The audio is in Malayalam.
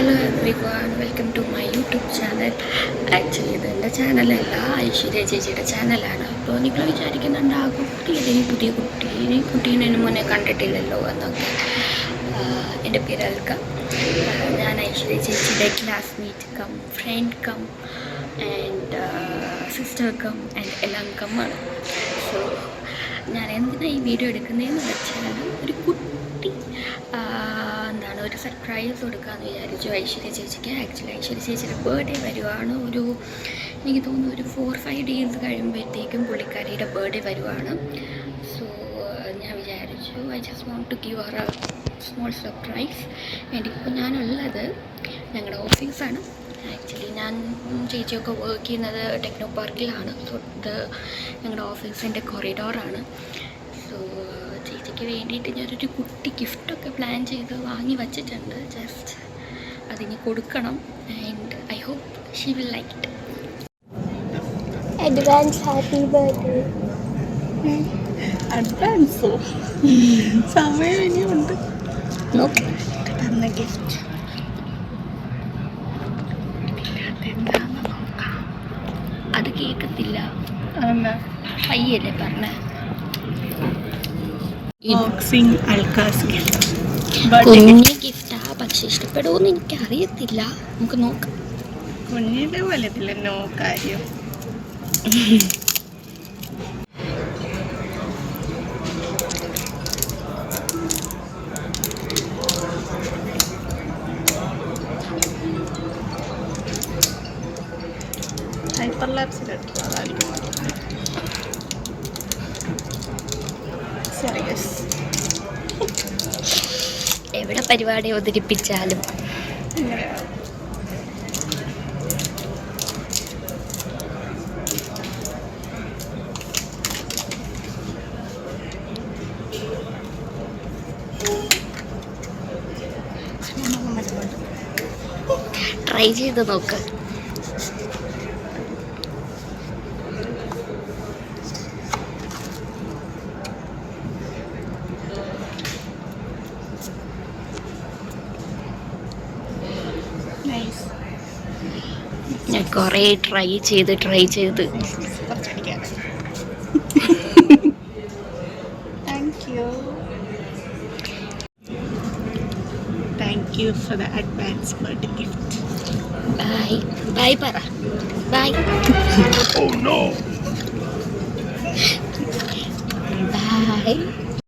Hello everyone, welcome to my YouTube channel. Actually ഇത് എൻ്റെ ചാനലല്ല, ഐശ്വര്യ ചേച്ചിയുടെ ചാനലാണ്. അപ്പോൾ നിങ്ങൾ വിചാരിക്കുന്നുണ്ടാകും പുതിയ കുട്ടീനെ മുന്നേ കണ്ടിട്ടില്ലല്ലോ എന്നൊക്കെ. എൻ്റെ പേര് അൽക്ക. ഞാൻ ഐശ്വര്യ ചേച്ചിയുടെ classmate cum friend cum and sister cum and എല്ലാം കമ്മാണ്. സോ ഞാൻ എന്തിനാണ് ഈ വീഡിയോ എടുക്കുന്നതെന്ന് വെച്ചാൽ ഒരു കുട്ടി ഒരു സർപ്രൈസ് കൊടുക്കാമെന്ന് വിചാരിച്ചു ഐശ്വര്യ ചേച്ചിക്ക്. ആക്ച്വലി ഐശ്വര്യ ചേച്ചിയുടെ ബർത്ത്ഡേ വരുവാണ്. എനിക്ക് തോന്നുന്നു ഒരു 4-5 ഡേയ്സ് കഴിയുമ്പോഴത്തേക്കും പുള്ളിക്കാരിയുടെ ബർത്ത്ഡേ വരുവാണ്. സോ ഞാൻ വിചാരിച്ചു I just want to give her a small surprise. എനിക്കിപ്പോൾ ഞാനുള്ളത് ഞങ്ങളുടെ ഓഫീസാണ്. ആക്ച്വലി ഞാൻ ചേച്ചിയൊക്കെ വർക്ക് ചെയ്യുന്നത് ടെക്നോ പാർക്കിലാണ്. സോ ഇത് ഞങ്ങളുടെ ഓഫീസിൻ്റെ കൊറിഡോറാണ്. സോ ചേച്ചിക്ക് വേണ്ടിയിട്ട് ഞാനൊരു കുട്ടി ഗിഫ്റ്റൊക്കെ പ്ലാൻ ചെയ്ത് വാങ്ങി വച്ചിട്ടുണ്ട്. ജസ്റ്റ് അതിന് കൊടുക്കണം. And I hope she will like it. Advance happy birthday. അഡ്വാൻസോ? സമയം ഇനിയുണ്ട്. തന്ന ഗിഫ്റ്റ് അത് കേൾക്കത്തില്ല. പയ്യല്ലേ പറഞ്ഞ കുഞ്ഞു ഗിഫ്റ്റാ, പക്ഷെ ഇഷ്ടപ്പെടുമോന്ന് എനിക്കറിയത്തില്ല. നമുക്ക് നോക്കാം. കുഞ്ഞിന്റെ പോലെ നോ കാര്യം. ഹൈപ്പർ ലാപ്സിലെടുത്തു. എവിടെ പരിപാടി അവതരിപ്പിച്ചാലും ട്രൈ ചെയ്ത് നോക്ക്. ഞാൻ കുറേ ട്രൈ ചെയ്ത് Thank you for the advance birthday gift. Bye പറ. Bye. Oh no. Bye.